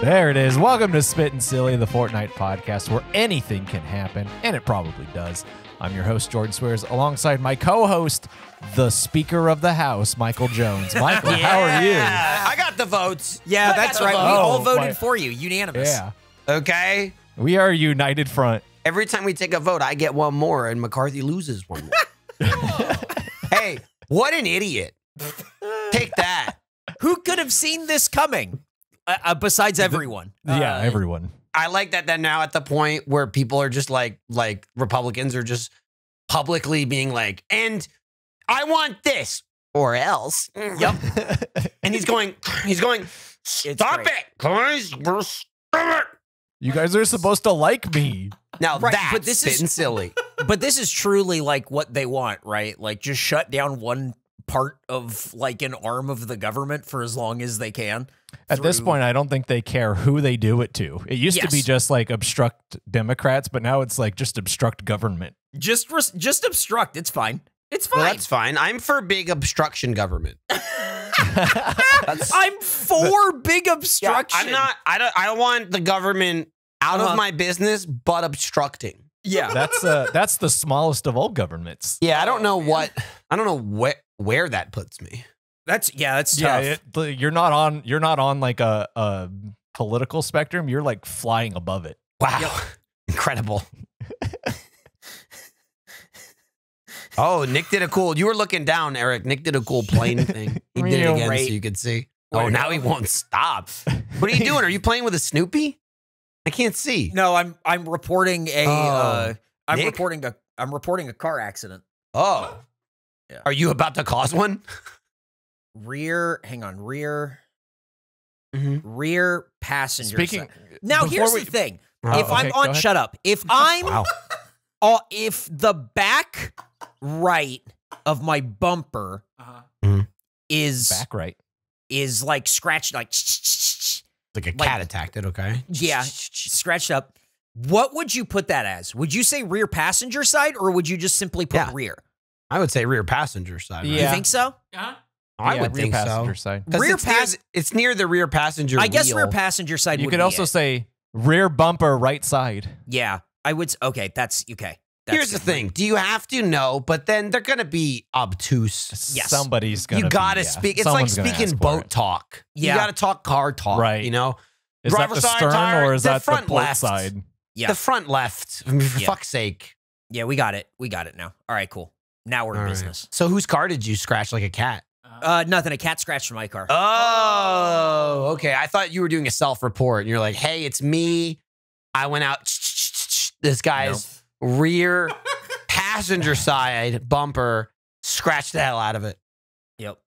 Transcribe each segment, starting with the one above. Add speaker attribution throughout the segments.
Speaker 1: There it is. Welcome to Spittin' Silly, the Fortnite podcast where anything can happen, and it probably does. I'm your host, Jordan Swears, alongside my co-host, the Speaker of the House, Michael Jones. Michael, how are you?
Speaker 2: I got the votes.
Speaker 3: Yeah, that's right. We all voted for you, unanimous.
Speaker 1: Yeah.
Speaker 2: Okay.
Speaker 1: We are a united front.
Speaker 2: Every time we take a vote, I get one more, and McCarthy loses one more. Hey, what an idiot. Take that.
Speaker 3: Who could have seen this coming? Besides everyone.
Speaker 1: Yeah, everyone.
Speaker 2: I like that now at the point where people are just like Republicans are just publicly being like, and I want this or else.
Speaker 3: Yep.
Speaker 2: And he's going, stop it, guys. We're stop it.
Speaker 1: You guys are supposed to like me.
Speaker 2: Now
Speaker 3: Right,
Speaker 2: that's
Speaker 3: but this is-
Speaker 2: spitting silly.
Speaker 3: But this is truly like what they want, right? Like just shut down one part of like an arm of the government for as long as they can.
Speaker 1: At this point, I don't think they care who they do it to. It used to be
Speaker 3: Yes.
Speaker 1: just like obstruct Democrats, but now it's like just obstruct government.
Speaker 3: Just obstruct. It's fine. It's fine.
Speaker 2: Well, that's fine. I'm for big obstruction government.
Speaker 3: I'm for big obstruction.
Speaker 2: I'm not. I don't want the government out of my business, but obstructing.
Speaker 3: Yeah.
Speaker 1: That's the smallest of all governments.
Speaker 2: Yeah, I don't know what. I don't know where that puts me.
Speaker 3: That's tough.
Speaker 1: Yeah, you're not on like a political spectrum. You're like flying above it.
Speaker 2: Wow, incredible. Oh, Nick did a cool. You were looking down, Eric. Nick did a cool plane thing. He did it again so you could see. Oh, now he won't stop. What are you doing? Are you playing with a Snoopy? I can't see.
Speaker 3: No, I'm reporting a I'm
Speaker 2: Nick?
Speaker 3: reporting a car accident.
Speaker 2: Oh,
Speaker 3: Yeah.
Speaker 2: Are you about to cause one?
Speaker 3: Rear passenger
Speaker 1: Speaking.
Speaker 3: side. Now
Speaker 1: before
Speaker 3: here's
Speaker 1: we-
Speaker 3: the thing.
Speaker 2: Oh,
Speaker 3: If I'm
Speaker 1: okay, go
Speaker 3: on,
Speaker 1: ahead.
Speaker 3: shut up. If I'm,
Speaker 2: Wow.
Speaker 3: if the back right of my bumper is
Speaker 1: Back right.
Speaker 3: is like scratched, like
Speaker 2: Like a cat attacked it. Okay.
Speaker 3: yeah, scratched up. What would you put that as? Would you say rear passenger side, or would you just simply put
Speaker 2: Yeah.
Speaker 3: rear?
Speaker 2: I would say rear passenger side. Right?
Speaker 1: Yeah.
Speaker 3: You think so?
Speaker 2: I
Speaker 1: Yeah,
Speaker 2: would
Speaker 1: rear
Speaker 2: think
Speaker 1: passenger
Speaker 2: so.
Speaker 1: side.
Speaker 2: 'Cause
Speaker 3: Rear
Speaker 2: it's near the rear passenger.
Speaker 3: I guess
Speaker 2: wheel.
Speaker 3: rear passenger side.
Speaker 1: You
Speaker 3: would
Speaker 1: could
Speaker 3: be
Speaker 1: also
Speaker 3: it.
Speaker 1: say rear bumper right side.
Speaker 3: Yeah, I would. Okay, that's okay. That's
Speaker 2: Here's the
Speaker 3: good.
Speaker 2: thing: do you have to know? But then they're gonna be obtuse.
Speaker 3: Yes.
Speaker 1: Somebody's gonna.
Speaker 2: You gotta
Speaker 1: be, yeah.
Speaker 2: speak. It's like
Speaker 1: Someone's gonna
Speaker 2: speaking
Speaker 1: ask for
Speaker 2: boat
Speaker 1: it.
Speaker 2: talk.
Speaker 3: Yeah.
Speaker 2: You gotta talk car talk.
Speaker 1: Right.
Speaker 2: You know,
Speaker 1: Is that
Speaker 2: driver's
Speaker 1: the
Speaker 2: side
Speaker 1: stern
Speaker 2: tire,
Speaker 1: or is
Speaker 2: the
Speaker 1: that the
Speaker 2: front
Speaker 1: port
Speaker 2: left.
Speaker 1: side?
Speaker 3: Yeah,
Speaker 2: the front left. I mean, for
Speaker 3: Yeah.
Speaker 2: fuck's sake.
Speaker 3: yeah, we got it. We got it now. All right, cool. Now we're in
Speaker 2: All right.
Speaker 3: business.
Speaker 2: So whose car did you scratch like a cat?
Speaker 3: Nothing. A cat scratched my car.
Speaker 2: Oh, okay. I thought you were doing a self-report. And you're like, hey, it's me. I went out. This guy's rear passenger side bumper scratched the hell out of it.
Speaker 3: Yep.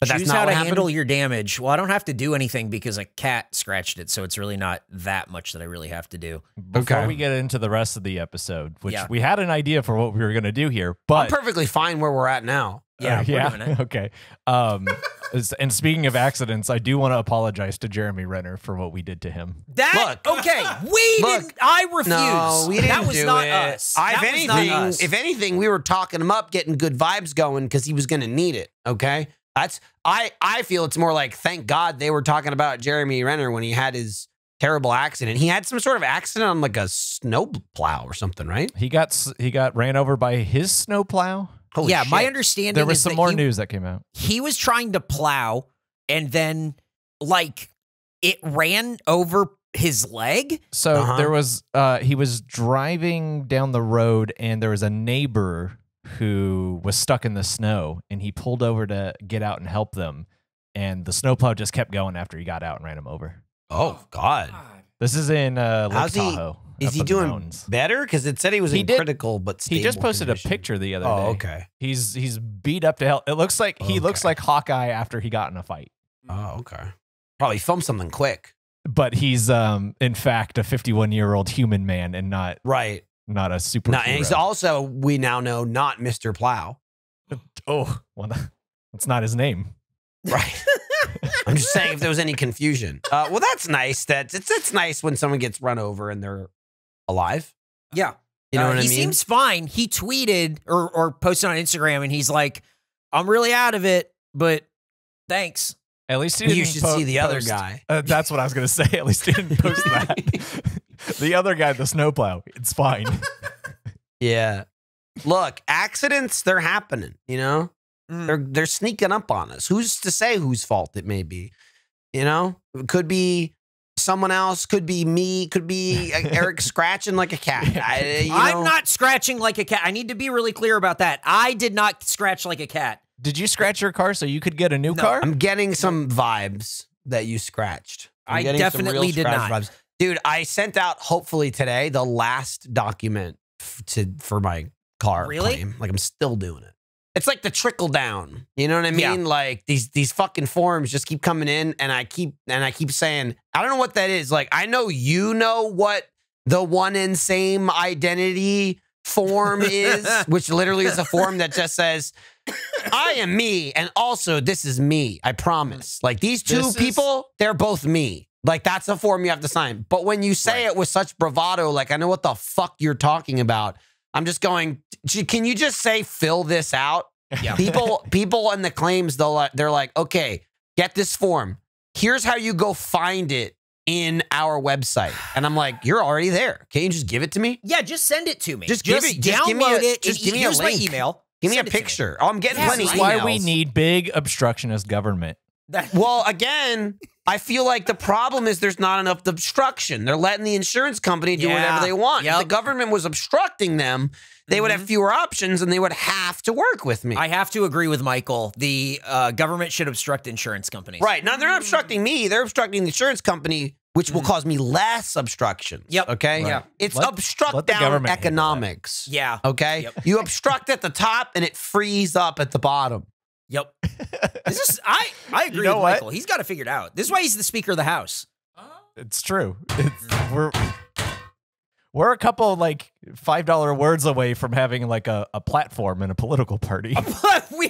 Speaker 2: But that's
Speaker 3: Choose
Speaker 2: not
Speaker 3: how
Speaker 2: what
Speaker 3: to
Speaker 2: happened?
Speaker 3: handle your damage. Well, I don't have to do anything because a cat scratched it, so it's really not that much that I really have to do.
Speaker 1: Before
Speaker 2: Okay.
Speaker 1: we get into the rest of the episode, which
Speaker 3: Yeah.
Speaker 1: we had an idea for what we were gonna do here,
Speaker 2: I'm
Speaker 1: but
Speaker 2: perfectly fine where we're at now.
Speaker 3: Yeah, we're
Speaker 1: yeah,
Speaker 3: doing it.
Speaker 1: okay. And speaking of accidents, I do want to apologize to Jeremy Renner for what we did to him.
Speaker 3: That
Speaker 2: Look.
Speaker 3: okay? We
Speaker 2: Look.
Speaker 3: didn't. I refuse.
Speaker 2: No, we didn't
Speaker 3: That was
Speaker 2: do
Speaker 3: not
Speaker 2: it.
Speaker 3: us.
Speaker 2: If
Speaker 3: That was not
Speaker 2: anything,
Speaker 3: us.
Speaker 2: if anything, we were talking him up, getting good vibes going because he was going to need it. Okay, that's I feel it's more like thank God they were talking about Jeremy Renner when he had his terrible accident. He had some sort of accident on like a snow plow or something, right?
Speaker 1: He got ran over by his snowplow.
Speaker 2: Holy
Speaker 3: yeah, my
Speaker 2: shit.
Speaker 3: understanding
Speaker 1: There was
Speaker 3: is
Speaker 1: some
Speaker 3: that
Speaker 1: more
Speaker 3: he,
Speaker 1: news that came out.
Speaker 3: he was trying to plow, and then like it ran over his leg.
Speaker 1: So there was he was driving down the road and there was a neighbor who was stuck in the snow and he pulled over to get out and help them, and the snowplow just kept going after he got out and ran him over.
Speaker 2: Oh God,
Speaker 1: This is in Lake
Speaker 2: How's he-
Speaker 1: Tahoe.
Speaker 2: is
Speaker 1: up
Speaker 2: he
Speaker 1: in the
Speaker 2: doing
Speaker 1: mountains.
Speaker 2: better? Because it said he was
Speaker 1: He
Speaker 2: in
Speaker 1: did-
Speaker 2: critical, but
Speaker 1: He just
Speaker 2: stable
Speaker 1: posted
Speaker 2: condition.
Speaker 1: a picture the other day.
Speaker 2: Oh, okay.
Speaker 1: He's beat up to hell. It looks like he looks
Speaker 2: Okay.
Speaker 1: like Hawkeye after he got in a fight.
Speaker 2: Oh, okay. Probably filmed something quick.
Speaker 1: But he's in fact a 51-year-old human man and not
Speaker 2: Right.
Speaker 1: a super.
Speaker 2: Now, and he's also, we now know, not Mr. Plow.
Speaker 1: Oh, well, that's not his name.
Speaker 2: Right. I'm just saying if there was any confusion. Well, that's nice. It's nice when someone gets run over and they're alive.
Speaker 3: Yeah.
Speaker 2: You know what I
Speaker 3: he
Speaker 2: mean?
Speaker 3: seems fine. He tweeted or posted on Instagram, and he's like, I'm really out of it, but thanks.
Speaker 1: At least he didn't
Speaker 2: You should see the other
Speaker 1: post-
Speaker 2: guy.
Speaker 1: That's what I was gonna say. At least he didn't post that. The other guy, the snowplow, it's fine.
Speaker 2: Yeah. Look, accidents, they're happening, you know? They're sneaking up on us. Who's to say whose fault it may be? You know? It could be someone else, could be me, could be Eric scratching like a cat.
Speaker 3: I'm not scratching like a cat. I need to be really clear about that. I did not scratch like a cat.
Speaker 1: Did you scratch your car so you could get a new car?
Speaker 2: I'm getting some vibes that you scratched.
Speaker 3: I definitely did not.
Speaker 2: Vibes. Dude, I sent out, hopefully today, the last document for my car claim. Like, I'm still doing it. It's like the trickle down. You know what I mean?
Speaker 3: Yeah.
Speaker 2: Like these fucking forms just keep coming in, and I keep saying, I don't know what that is. Like, I know you know what the one and same identity form is, which literally is a form that just says, I am me, and also this is me. I promise. Like, these two people, they're both me. Like, that's a form you have to sign. But when you say it with such bravado, like, I know what the fuck you're talking about. I'm just going, can you just say, fill this out?
Speaker 3: Yeah.
Speaker 2: People in the claims, they're like, okay, get this form. Here's how you go find it in our website. And I'm like, you're already there. Can't you just give it to me?
Speaker 3: Yeah, just send it to me.
Speaker 2: Just
Speaker 3: download it.
Speaker 2: Just give me
Speaker 3: Here's
Speaker 2: a link.
Speaker 3: my email.
Speaker 2: Give me a
Speaker 3: Send it to
Speaker 2: picture. Oh, I'm getting plenty of
Speaker 1: That's
Speaker 2: emails.
Speaker 1: why we need big obstructionist government.
Speaker 2: Well, again, I feel like the problem is there's not enough obstruction. They're letting the insurance company do whatever they want. If the government was obstructing them, they would have fewer options and they would have to work with me.
Speaker 3: I have to agree with Michael. The government should obstruct insurance companies.
Speaker 2: Right. Now, they're not obstructing me. They're obstructing the insurance company, which will cause me less obstructions.
Speaker 3: Yep.
Speaker 2: Okay?
Speaker 1: Right.
Speaker 2: Yeah. It's
Speaker 1: Let
Speaker 2: obstruct
Speaker 1: the
Speaker 2: down
Speaker 1: government handle
Speaker 2: economics.
Speaker 3: Yeah.
Speaker 2: Okay?
Speaker 3: Yep.
Speaker 2: You obstruct at the top and it frees up at the bottom.
Speaker 3: Yep. I agree with Michael. He's got to figure it out. This is why he's the Speaker of the House.
Speaker 1: It's true. We're a couple like $5 words away from having like a platform in a political party.
Speaker 3: We're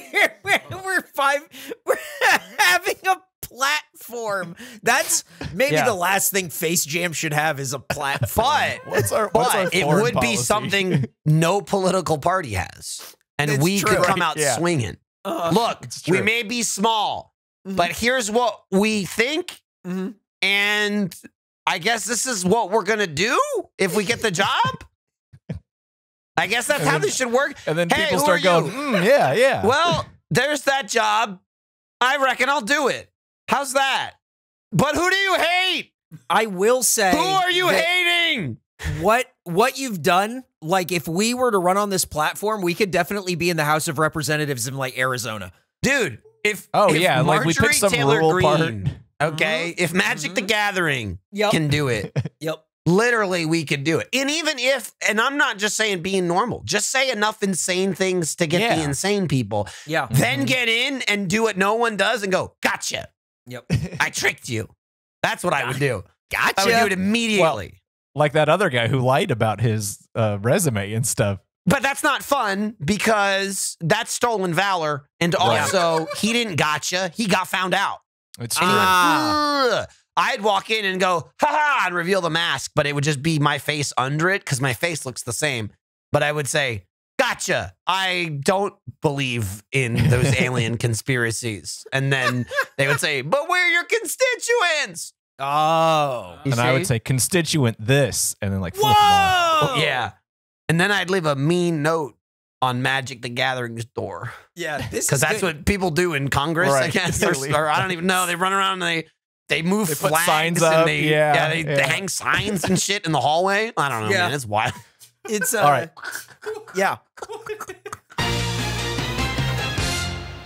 Speaker 3: having a platform. That's maybe the last thing Face Jam should have is a platform.
Speaker 2: But it would be something no political party has. And we could come out swinging. Look, we may be small, but here's what we think. And I guess this is what we're going to do if we get the job. I guess that's how this should work.
Speaker 1: And then people start going, yeah.
Speaker 2: Well, there's that job. I reckon I'll do it. How's that? But who do you hate?
Speaker 3: I will say.
Speaker 2: Who are you hating?
Speaker 3: What you've done, like if we were to run on this platform, we could definitely be in the House of Representatives in like Arizona.
Speaker 2: Dude, if
Speaker 1: like we picked some
Speaker 2: Taylor
Speaker 1: rural
Speaker 2: Greene,
Speaker 1: part.
Speaker 2: okay, if Magic the Gathering can do it, literally we could do it. And even if, and I'm not just saying being normal, just say enough insane things to get the insane people.
Speaker 3: Yeah.
Speaker 2: Then get in and do what no one does and go, gotcha.
Speaker 3: Yep.
Speaker 2: I tricked you. That's what I would do.
Speaker 3: Gotcha.
Speaker 2: I would do it immediately.
Speaker 1: Like that other guy who lied about his resume and stuff.
Speaker 2: But that's not fun because that's stolen valor. And also, he didn't gotcha. He got found out.
Speaker 1: It's
Speaker 2: true. I'd walk in and go, ha-ha, and reveal the mask, but it would just be my face under it because my face looks the same. But I would say, gotcha. I don't believe in those alien conspiracies. And then they would say, but we're your constituents.
Speaker 3: Oh.
Speaker 1: And I would say, constituent this, and then like flip them
Speaker 3: Whoa!
Speaker 2: Yeah. And then I'd leave a mean note on Magic the Gathering's door.
Speaker 3: Yeah,
Speaker 2: because that's what people do in Congress, I guess. Or I don't even know. They run around and they move flags
Speaker 1: put signs
Speaker 2: and
Speaker 1: up.
Speaker 2: they hang signs and shit in the hallway. I don't know, man. It's wild.
Speaker 3: It's
Speaker 1: all right.
Speaker 3: Yeah.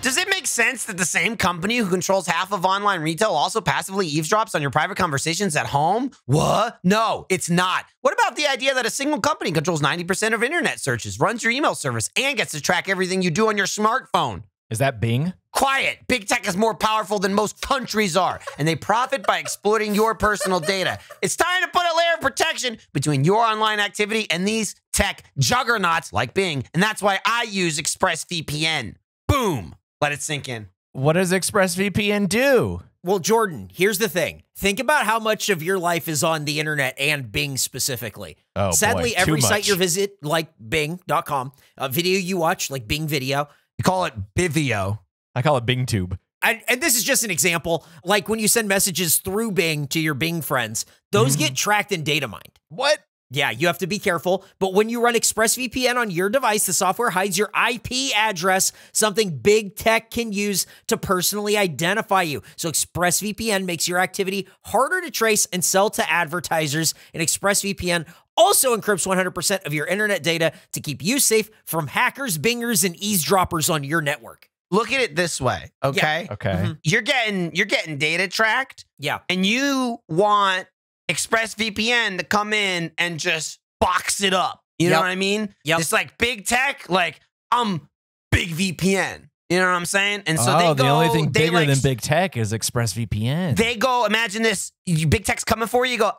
Speaker 2: Does it make sense that the same company who controls half of online retail also passively eavesdrops on your private conversations at home? What? No, it's not. What about the idea that a single company controls 90% of internet searches, runs your email service, and gets to track everything you do on your smartphone?
Speaker 1: Is that Bing?
Speaker 2: Quiet. Big tech is more powerful than most countries are, and they profit by exploiting your personal data. It's time to put a layer of protection between your online activity and these tech juggernauts like Bing, and that's why I use ExpressVPN. Boom. Let it sink in.
Speaker 1: What does ExpressVPN do?
Speaker 3: Well, Jordan, here's the thing. Think about how much of your life is on the internet and Bing specifically.
Speaker 1: Oh,
Speaker 3: sadly,
Speaker 1: boy,
Speaker 3: every site you visit, like Bing.com, a video you watch, like Bing Video.
Speaker 2: You call it Bivio.
Speaker 1: I call it BingTube.
Speaker 3: And this is just an example. Like when you send messages through Bing to your Bing friends, those get tracked and data mined.
Speaker 1: What?
Speaker 3: Yeah, you have to be careful. But when you run ExpressVPN on your device, the software hides your IP address, something big tech can use to personally identify you. So ExpressVPN makes your activity harder to trace and sell to advertisers. And ExpressVPN also encrypts 100% of your internet data to keep you safe from hackers, bingers, and eavesdroppers on your network.
Speaker 2: Look at it this way, okay?
Speaker 3: Yeah.
Speaker 1: Okay.
Speaker 2: You're getting data tracked,
Speaker 3: Yeah.
Speaker 2: and you want ExpressVPN to come in and just box it up. You know what I mean?
Speaker 3: Yep.
Speaker 2: It's like big tech, like I'm big VPN. You know what I'm saying? And so
Speaker 1: Oh,
Speaker 2: they go,
Speaker 1: the only thing
Speaker 2: they
Speaker 1: bigger
Speaker 2: like,
Speaker 1: than big tech is ExpressVPN.
Speaker 2: They go, imagine this, big tech's coming for you, you go,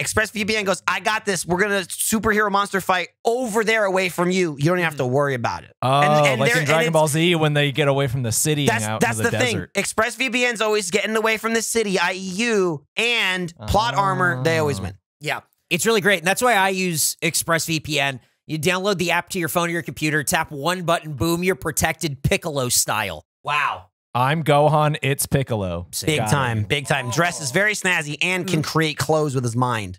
Speaker 2: ExpressVPN goes, I got this. We're going to superhero monster fight over there away from you. You don't even have to worry about it.
Speaker 1: Oh, like in Dragon Ball Z when they get away from the city and out
Speaker 2: that's
Speaker 1: into the
Speaker 2: thing.
Speaker 1: desert.
Speaker 2: ExpressVPN's always getting away from the city, i.e. you, and plot armor, they always win.
Speaker 3: Yeah. It's really great. And that's why I use ExpressVPN. You download the app to your phone or your computer, tap one button, boom, you're protected Piccolo style. Wow.
Speaker 1: I'm Gohan, it's Piccolo.
Speaker 2: Big
Speaker 1: Got
Speaker 2: time,
Speaker 1: it.
Speaker 2: big time. Dresses very snazzy and can create clothes with his mind.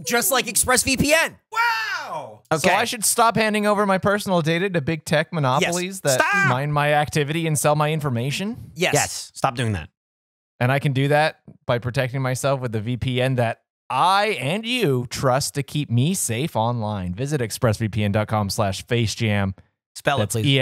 Speaker 3: Just like ExpressVPN.
Speaker 4: Wow.
Speaker 2: Okay.
Speaker 1: So I should stop handing over my personal data to big tech monopolies that
Speaker 2: Stop.
Speaker 1: mine my activity and sell my information?
Speaker 3: Yes.
Speaker 2: Stop doing that.
Speaker 1: And I can do that by protecting myself with the VPN that I and you trust to keep me safe online. Visit expressvpn.com/facejam.
Speaker 2: Spell
Speaker 1: That's
Speaker 2: it, please.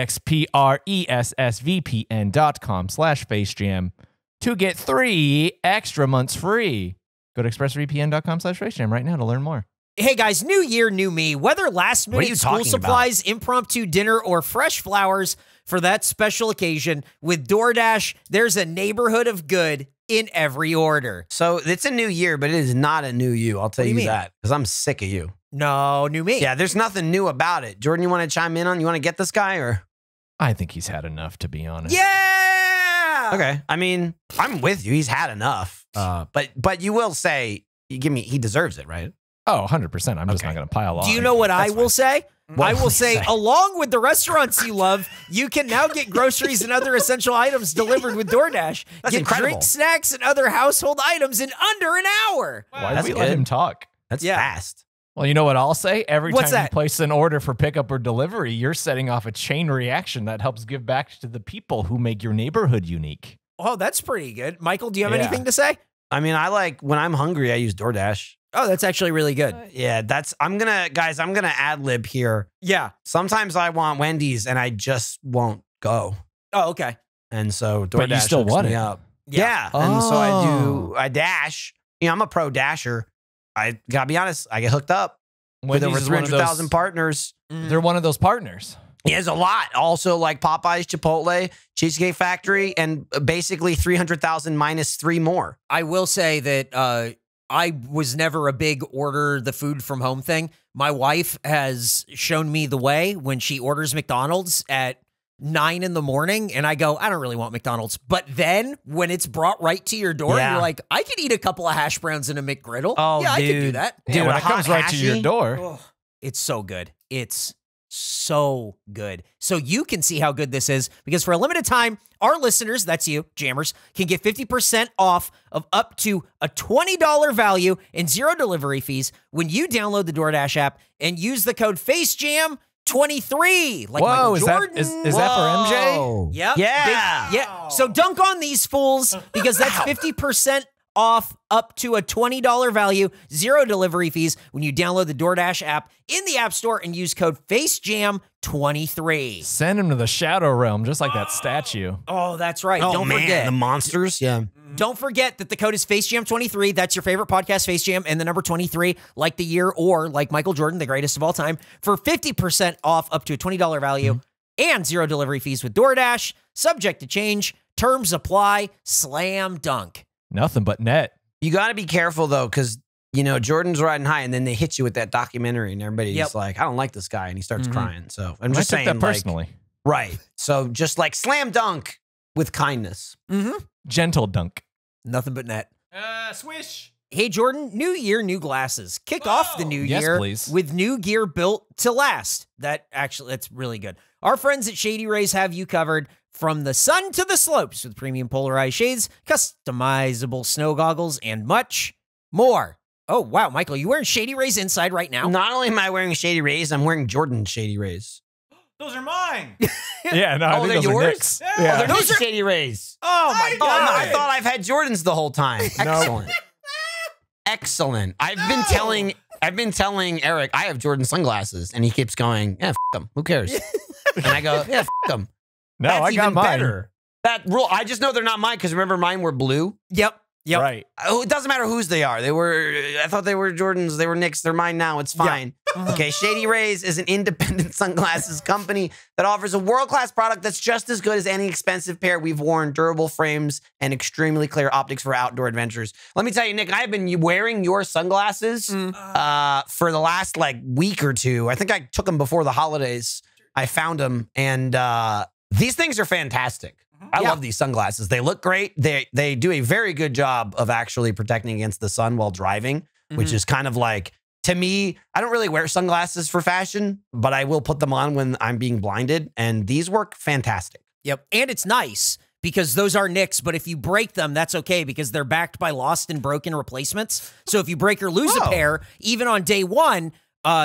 Speaker 1: expressvpn.com/facejam to get 3 extra months free. Go to expressvpn.com/facejam right now to learn more.
Speaker 3: Hey guys, new year, new me. Whether last
Speaker 2: What are you
Speaker 3: minute school
Speaker 2: talking
Speaker 3: supplies, impromptu dinner, or fresh flowers for that special occasion, with DoorDash, there's a neighborhood of good in every order.
Speaker 2: So it's a new year, but it is not a new you. I'll tell
Speaker 3: What do
Speaker 2: you
Speaker 3: you mean?
Speaker 2: that because I'm sick of you.
Speaker 3: No, new me.
Speaker 2: Yeah, there's nothing new about it. Jordan, you want to chime in on? You want to get this guy or?
Speaker 1: I think he's had enough, to be honest.
Speaker 3: Yeah.
Speaker 2: Okay. I mean, I'm with you. He's had enough. But you will say, he deserves it, right?
Speaker 1: Oh, 100%. I'm just
Speaker 2: Okay.
Speaker 1: not going to pile on.
Speaker 3: Do you know what I will say?
Speaker 2: What
Speaker 3: I will
Speaker 2: will you
Speaker 3: say,
Speaker 2: say?
Speaker 3: along with the restaurants you love, you can now get groceries and other essential items delivered with DoorDash.
Speaker 2: That's
Speaker 3: Get
Speaker 2: incredible.
Speaker 3: drinks, snacks, and other household items in under an hour.
Speaker 1: Why did
Speaker 2: That's
Speaker 1: we let
Speaker 2: good.
Speaker 1: him talk?
Speaker 2: That's
Speaker 3: Yeah.
Speaker 2: fast.
Speaker 1: Well, you know what I'll say? Every
Speaker 3: What's
Speaker 1: time
Speaker 3: that?
Speaker 1: you place an order for pickup or delivery, you're setting off a chain reaction that helps give back to the people who make your neighborhood unique.
Speaker 3: Oh, that's pretty good. Michael, do you have
Speaker 1: Yeah.
Speaker 3: anything to say?
Speaker 2: I mean, when I'm hungry, I use DoorDash.
Speaker 3: Oh, that's actually really good.
Speaker 2: Yeah, I'm going to ad lib here.
Speaker 3: Yeah.
Speaker 2: Sometimes I want Wendy's and I just won't go.
Speaker 3: Oh, okay.
Speaker 2: And so DoorDash
Speaker 1: But you still
Speaker 2: hooks
Speaker 1: want
Speaker 2: me
Speaker 1: it.
Speaker 2: up.
Speaker 3: Yeah.
Speaker 2: Yeah. And so
Speaker 1: Oh.
Speaker 2: I dash. You know, I'm a pro dasher. I gotta be honest, I get hooked up with over
Speaker 1: Wendy's is one of
Speaker 2: 300,000
Speaker 1: those-
Speaker 2: partners.
Speaker 1: They're one of those partners.
Speaker 2: Yeah, there's a lot. Also, like Popeyes, Chipotle, Cheesecake Factory, and basically 300,000 minus 3 more.
Speaker 3: I will say that I was never a big order the food from home thing. My wife has shown me the way when she orders McDonald's at 9 in the morning, and I go, I don't really want McDonald's. But then when it's brought right to your door,
Speaker 2: Yeah.
Speaker 3: you're like, I could eat a couple of hash browns and a McGriddle.
Speaker 2: Oh,
Speaker 3: yeah, I could do
Speaker 2: dude.
Speaker 3: that.
Speaker 1: Yeah,
Speaker 2: Dude,
Speaker 1: when
Speaker 2: a
Speaker 1: it comes
Speaker 2: hot
Speaker 1: right to your
Speaker 2: hashy?
Speaker 1: door.
Speaker 3: Oh, it's so good. It's so good. So you can see how good this is because for a limited time, our listeners, that's you, jammers, can get 50% off of up to a $20 value and 0 delivery fees when you download the DoorDash app and use the code FaceJam23. Like
Speaker 1: Whoa,
Speaker 3: Michael
Speaker 1: is that
Speaker 3: Jordan.
Speaker 1: is that for MJ?
Speaker 2: Whoa.
Speaker 3: Yep.
Speaker 2: Yeah.
Speaker 3: Yeah. So dunk on these fools because that's 50% off up to a $20 value, 0 delivery fees when you download the DoorDash app in the App Store and use code FaceJam23.
Speaker 1: Send him to the shadow realm, just like that statue.
Speaker 3: Oh, that's right.
Speaker 2: Oh,
Speaker 3: Don't
Speaker 2: man,
Speaker 3: forget.
Speaker 2: the monsters. Yeah.
Speaker 3: Don't forget that the code is FaceJam23. That's your favorite podcast, FaceJam, and the number 23, like the year or like Michael Jordan, the greatest of all time, for 50% off up to a $20 value and 0 delivery fees with DoorDash. Subject to change. Terms apply. Slam dunk.
Speaker 1: Nothing but net.
Speaker 2: You got to be careful, though, because, you know, Jordan's riding high, and then they hit you with that documentary, and everybody's
Speaker 3: Yep.
Speaker 2: like, I don't like this guy, and he starts
Speaker 1: Mhm.
Speaker 2: crying. So I'm
Speaker 1: I
Speaker 2: just
Speaker 1: took
Speaker 2: saying,
Speaker 1: that
Speaker 2: like,
Speaker 1: personally.
Speaker 2: right. So just like slam dunk with kindness.
Speaker 3: Mm-hmm.
Speaker 1: Gentle dunk.
Speaker 3: Nothing but net.
Speaker 4: Swish.
Speaker 3: Hey, Jordan, new year, new glasses. Kick off the new
Speaker 1: Yes,
Speaker 3: year
Speaker 1: please.
Speaker 3: with new gear built to last. That's really good. Our friends at Shady Rays have you covered from the sun to the slopes with premium polarized shades, customizable snow goggles, and much more. Oh, wow, Michael, you wearing Shady Rays inside right now?
Speaker 2: Not only am I wearing Shady Rays, I'm wearing Jordan's Shady Rays.
Speaker 4: Those are mine.
Speaker 1: Yeah, no, I think
Speaker 2: they're
Speaker 1: those are
Speaker 2: yours?
Speaker 1: Nick's.
Speaker 4: Yeah.
Speaker 2: Oh, they're
Speaker 1: Yeah.
Speaker 2: Nick's Shady Rays.
Speaker 3: Oh, my
Speaker 4: I
Speaker 3: God.
Speaker 2: I thought I've had Jordan's the whole time. Excellent. Excellent. I've been telling Eric I have Jordan sunglasses, and he keeps going, "Yeah, f them. Who cares?" And I go, "Yeah, f them."
Speaker 1: No,
Speaker 2: That's
Speaker 1: I got
Speaker 2: even
Speaker 1: mine.
Speaker 2: better. That rule. I just know they're not mine because remember mine were blue.
Speaker 3: Yep.
Speaker 1: Right.
Speaker 2: Oh, it doesn't matter whose they are. I thought they were Jordan's. They were Nick's. They're mine now. It's fine. Okay. Shady Rays is an independent sunglasses company that offers a world-class product that's just as good as any expensive pair we've worn. Durable frames and extremely clear optics for outdoor adventures. Let me tell you, Nick, I've been wearing your sunglasses for the last like week or two. I think I took them before the holidays. I found them, and these things are fantastic. I love these sunglasses. They look great. They do a very good job of actually protecting against the sun while driving, which is kind of like, to me, I don't really wear sunglasses for fashion, but I will put them on when I'm being blinded, and these work fantastic.
Speaker 3: Yep. And it's nice because those are Nick's, but if you break them, that's okay because they're backed by lost and broken replacements. So if you break or lose a pair, even on day one,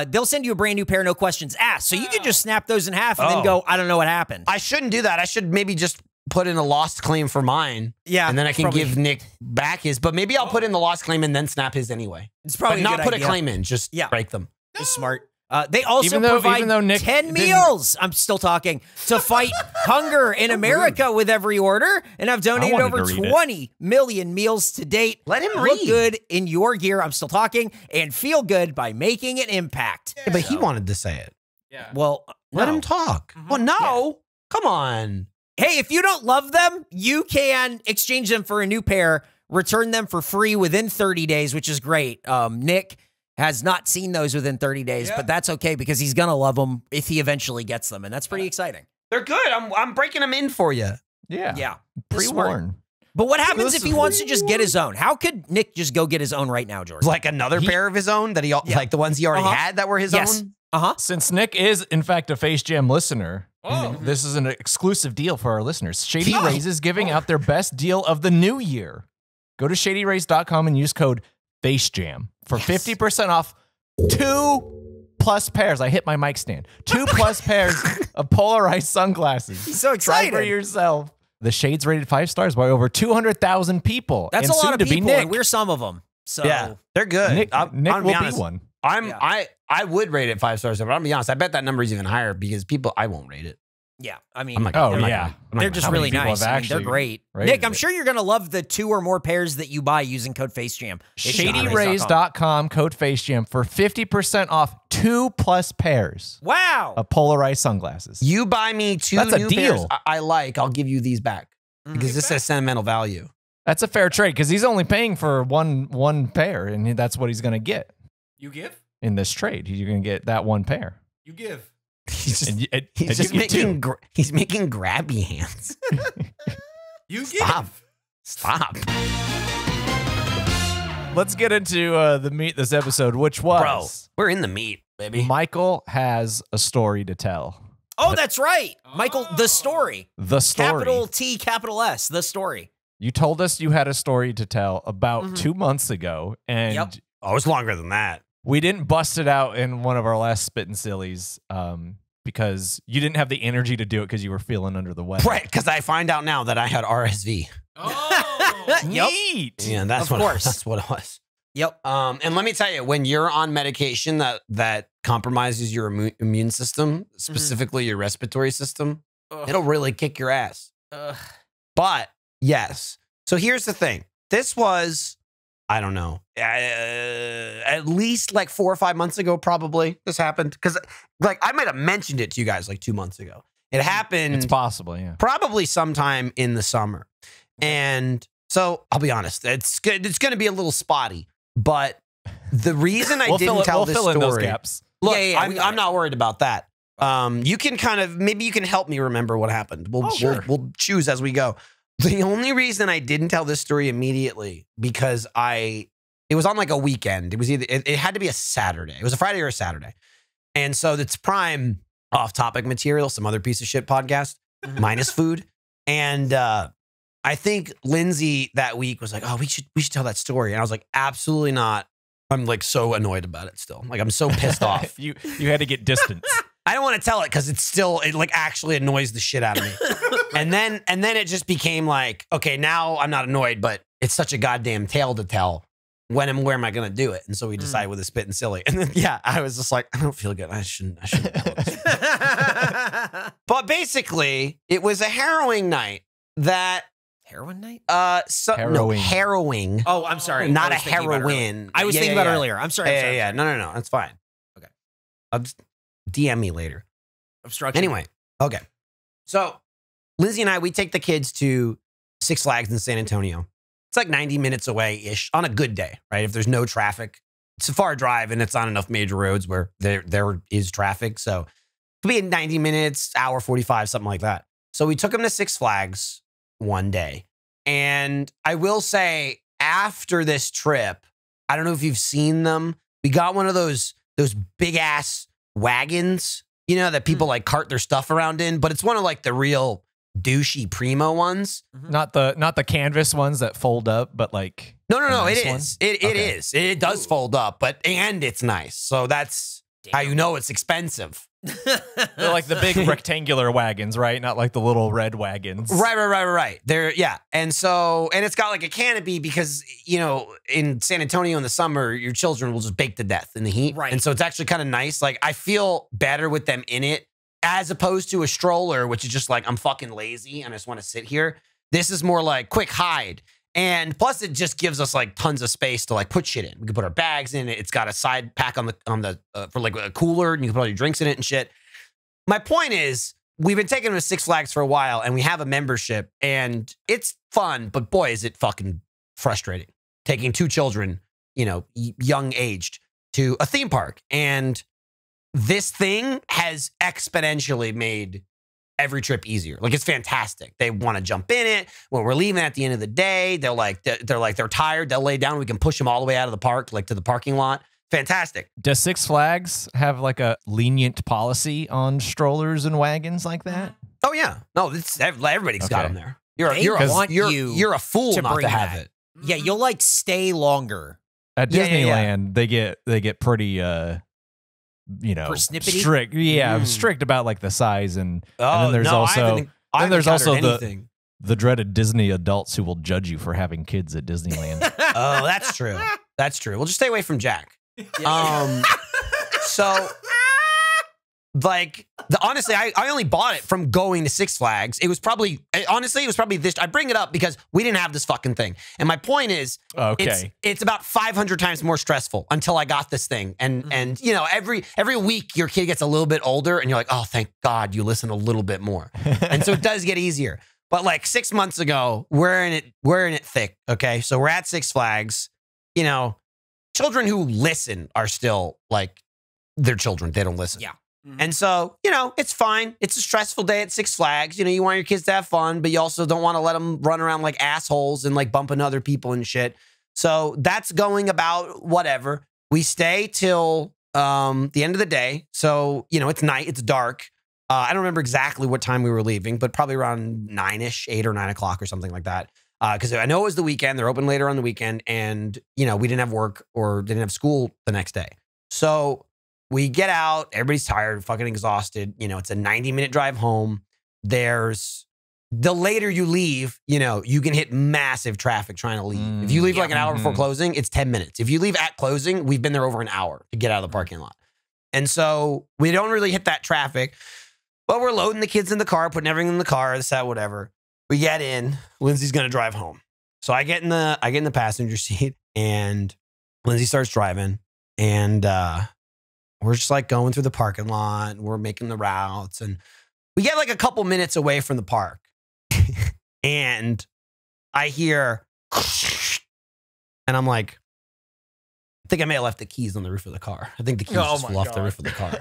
Speaker 3: they'll send you a brand new pair, no questions asked. So you can just snap those in half and then go, I don't know what happened.
Speaker 2: I shouldn't do that. I should maybe just put in a lost claim for mine.
Speaker 3: Yeah.
Speaker 2: And then I can
Speaker 3: probably.
Speaker 2: give Nick back his, but maybe I'll put in the lost claim and then snap his anyway.
Speaker 3: It's probably
Speaker 2: but
Speaker 3: a
Speaker 2: not
Speaker 3: good
Speaker 2: put
Speaker 3: idea.
Speaker 2: a claim in, just break them.
Speaker 3: It's smart. They also
Speaker 1: Even though
Speaker 3: provide
Speaker 1: Nick
Speaker 3: 10
Speaker 1: didn't-
Speaker 3: meals. I'm still talking to fight hunger in America with every order, and I've donated
Speaker 1: wanted
Speaker 3: over
Speaker 1: to read it.
Speaker 3: 20 million meals to date.
Speaker 2: Let him
Speaker 3: Look
Speaker 2: read.
Speaker 3: good in your gear. I'm still talking and feel good by making an impact.
Speaker 2: Yeah, but he wanted to say it.
Speaker 4: Yeah.
Speaker 3: Well,
Speaker 2: Let
Speaker 3: no.
Speaker 2: him talk. Well, no. Come on.
Speaker 3: Hey, if you don't love them, you can exchange them for a new pair, return them for free within 30 days, which is great. Nick has not seen those within 30 days, but that's okay because he's going to love them if he eventually gets them, and that's pretty exciting.
Speaker 2: They're good. I'm breaking them in for you.
Speaker 1: Yeah.
Speaker 3: Yeah.
Speaker 1: Pre-warn.
Speaker 3: But what happens
Speaker 1: This
Speaker 3: if he
Speaker 1: is
Speaker 3: wants to just get his own? How could Nick just go get his own right now, George?
Speaker 2: Like another pair of his own that like the ones he already had that were his
Speaker 3: Yes.
Speaker 2: own?
Speaker 3: Uh-huh.
Speaker 1: Since Nick is, in fact, a Face Jam listener, this is an exclusive deal for our listeners. Shady Rays is giving out their best deal of the new year. Go to shadyrays.com and use code FaceJam for 50% off 2+ pairs. I hit my mic stand. 2+ pairs of polarized sunglasses.
Speaker 3: So excited.
Speaker 1: Try for yourself. The shades rated 5 stars by over 200,000 people.
Speaker 3: That's
Speaker 1: and
Speaker 3: a lot
Speaker 1: soon
Speaker 3: of
Speaker 1: to be
Speaker 3: people,
Speaker 1: Nick.
Speaker 3: and we're some of them. So
Speaker 2: Yeah, they're good.
Speaker 1: Nick
Speaker 2: I'm
Speaker 1: will
Speaker 2: be
Speaker 1: be
Speaker 2: honest.
Speaker 1: one.
Speaker 2: I would rate it 5 stars, but I'm be honest. I bet that number is even higher because I won't rate it.
Speaker 3: yeah, I mean,
Speaker 2: I'm like,
Speaker 1: Oh,
Speaker 2: I'm not
Speaker 1: yeah.
Speaker 2: gonna- I'm not
Speaker 3: they're
Speaker 2: gonna-
Speaker 3: just
Speaker 1: how many
Speaker 3: really
Speaker 1: people
Speaker 3: nice.
Speaker 1: have
Speaker 3: I mean, they're
Speaker 1: actually
Speaker 3: great.
Speaker 1: rated
Speaker 3: Nick, I'm
Speaker 1: it?
Speaker 3: sure you're going to love the 2 or more pairs that you buy using code FaceJam.
Speaker 1: ShadyRays.com, code FaceJam for 50% off 2+ pairs
Speaker 3: Wow.
Speaker 1: of polarized sunglasses.
Speaker 2: You buy me 2
Speaker 1: That's a
Speaker 2: new
Speaker 1: deal.
Speaker 2: pairs I like, I'll give you these back because this has sentimental value.
Speaker 1: That's a fair trade because he's only paying for one pair, and that's what he's going to get
Speaker 4: You give?
Speaker 1: in this trade. You're going to get that one pair.
Speaker 4: You give.
Speaker 2: He's just,
Speaker 1: And and
Speaker 2: he's
Speaker 1: you
Speaker 2: just
Speaker 1: get two.
Speaker 2: he's making grabby hands.
Speaker 4: You give.
Speaker 2: Stop.
Speaker 1: Let's get into the meat this episode, which
Speaker 2: Bro,
Speaker 1: was
Speaker 2: we're in the meat, baby.
Speaker 1: Michael has a story to tell.
Speaker 3: Oh, that's right. Michael, the story.
Speaker 1: The story.
Speaker 3: Capital T, capital S, the story.
Speaker 1: You told us you had a story to tell about 2 months ago, and
Speaker 3: Yep.
Speaker 2: Oh, it's longer than that.
Speaker 1: we didn't bust it out in one of our last Spittin' Sillies because you didn't have the energy to do it because you were feeling under the weather.
Speaker 2: Right, because I find out now that I had RSV.
Speaker 4: Oh.
Speaker 1: Neat.
Speaker 2: Yeah, that's
Speaker 3: Of
Speaker 2: what
Speaker 3: course.
Speaker 2: that's what it was.
Speaker 3: Yep.
Speaker 2: And let me tell you, when you're on medication that compromises your immune system, specifically your respiratory system, it'll really kick your ass. But yes. So here's the thing. This was, I don't know, at least like 4 or 5 months ago, probably this happened. Because like I might have mentioned it to you guys like 2 months ago. It happened
Speaker 1: It's possible, yeah.
Speaker 2: probably sometime in the summer. And so I'll be honest, it's good. It's going to be a little spotty, but the reason I didn't tell this
Speaker 1: fill in those
Speaker 2: story,
Speaker 1: gaps.
Speaker 2: look,
Speaker 3: Yeah, we got
Speaker 2: I'm
Speaker 3: it.
Speaker 2: not worried about that. You can kind of, maybe you can help me remember what happened.
Speaker 1: Sure.
Speaker 2: We'll choose as we go. The only reason I didn't tell this story immediately because it was on like a weekend. It was it had to be a Saturday. It was a Friday or a Saturday. And so it's prime off-topic material, some other piece of shit podcast, minus food. And I think Lindsay that week was like, "Oh, we should tell that story." And I was like, "Absolutely not." I'm like so annoyed about it still. Like I'm so pissed off.
Speaker 1: You had to get distance.
Speaker 2: I don't want to tell it because it like actually annoys the shit out of me. and then it just became like, okay, now I'm not annoyed, but it's such a goddamn tale to tell. Where am I gonna do it? And so we decided with a Spittin' Silly. And then I was just like, I don't feel good. I shouldn't tell this. But basically, it was a harrowing night that
Speaker 3: Heroin night?
Speaker 2: Harrowing.
Speaker 3: Oh, I'm sorry.
Speaker 2: Not
Speaker 3: I
Speaker 2: a
Speaker 3: was thinking about it earlier.
Speaker 2: heroin.
Speaker 3: I was thinking about it earlier. I'm sorry.
Speaker 2: Yeah. No. That's fine.
Speaker 3: Okay.
Speaker 2: I'll just DM me later.
Speaker 3: Obstruction.
Speaker 2: Anyway, okay. So Lindsay and I, we take the kids to Six Flags in San Antonio. It's like 90 minutes away-ish on a good day, right? If there's no traffic. It's a far drive and it's on enough major roads where there is traffic. So it could be in 90 minutes, hour 45, something like that. So we took them to Six Flags one day. And I will say, after this trip, I don't know if you've seen them. We got one of those big-ass wagons, you know, that people like cart their stuff around in. But it's one of like the real douchey primo ones.
Speaker 1: Not the canvas ones that fold up, but like
Speaker 2: No,
Speaker 1: nice
Speaker 2: it
Speaker 1: one?
Speaker 2: is. It is. It does fold up, and it's nice. So that's how you know it's expensive.
Speaker 1: They're like the big rectangular wagons, right? Not like the little red wagons.
Speaker 2: Right. And it's got like a canopy because, you know, in San Antonio in the summer, your children will just bake to death in the heat.
Speaker 3: Right.
Speaker 2: And so it's actually kind of nice. Like I feel better with them in it as opposed to a stroller, which is just like, I'm fucking lazy and I just want to sit here. This is more like quick hide. And plus it just gives us like tons of space to like put shit in. We can put our bags in it. It's got a side pack on the for like a cooler and you can put all your drinks in it and shit. My point is we've been taking them to Six Flags for a while and we have a membership and it's fun, but boy, is it fucking frustrating taking two children, you know, young aged to a theme park. And this thing has exponentially made every trip easier. Like it's fantastic. They want to jump in it. When we're leaving at the end of the day, they're tired. They'll lay down. We can push them all the way out of the park, like to the parking lot. Fantastic.
Speaker 1: Does Six Flags have like a lenient policy on strollers and wagons like that?
Speaker 2: Oh yeah. No, everybody's got them there. You're a fool
Speaker 3: to
Speaker 2: not
Speaker 3: bring
Speaker 2: to have
Speaker 3: that.
Speaker 2: it.
Speaker 3: Yeah, you'll like stay longer.
Speaker 1: At
Speaker 2: Yeah,
Speaker 1: Disneyland, they get pretty you know,
Speaker 3: Persnippety?
Speaker 1: strict. Yeah, strict about like the size and then there's
Speaker 2: no,
Speaker 1: also
Speaker 2: I haven't
Speaker 1: also
Speaker 2: anything.
Speaker 1: the dreaded Disney adults who will judge you for having kids at Disneyland.
Speaker 2: Oh, that's true. That's true. Well, just stay away from Jack. So like honestly, I only bought it from going to Six Flags. It was probably this. I bring it up because we didn't have this fucking thing. And my point is, it's about 500 times more stressful until I got this thing. And you know, every week your kid gets a little bit older and you're like, oh, thank God you listen a little bit more. And so it does get easier. But like 6 months ago, we're in it thick. Okay. So we're at Six Flags, you know, children who listen are still like, they're children. They don't listen.
Speaker 3: Yeah.
Speaker 2: And so, you know, it's fine. It's a stressful day at Six Flags. You know, you want your kids to have fun, but you also don't want to let them run around like assholes and like bumping other people and shit. So that's going about whatever. We stay till the end of the day. So, you know, it's night. It's dark. I don't remember exactly what time we were leaving, but probably around 9-ish, 8 or 9 o'clock or something like that. Because I know it was the weekend. They're open later on the weekend. And, you know, we didn't have work or didn't have school the next day. So we get out, everybody's tired, fucking exhausted. You know, it's a 90-minute drive home. There's the later you leave, you know, you can hit massive traffic trying to leave. If you leave like an hour before closing, it's 10 minutes. If you leave at closing, we've been there over an hour to get out of the parking lot. And so we don't really hit that traffic, but we're loading the kids in the car, putting everything in the car, this, that, whatever. We get in, Lindsay's going to drive home. So I get in the passenger seat and Lindsay starts driving and, we're just like going through the parking lot and we're making the routes and we get like a couple minutes away from the park and I hear and I'm like, I think I may have left the keys on the roof of the car. I think the keys just flew off the roof of the car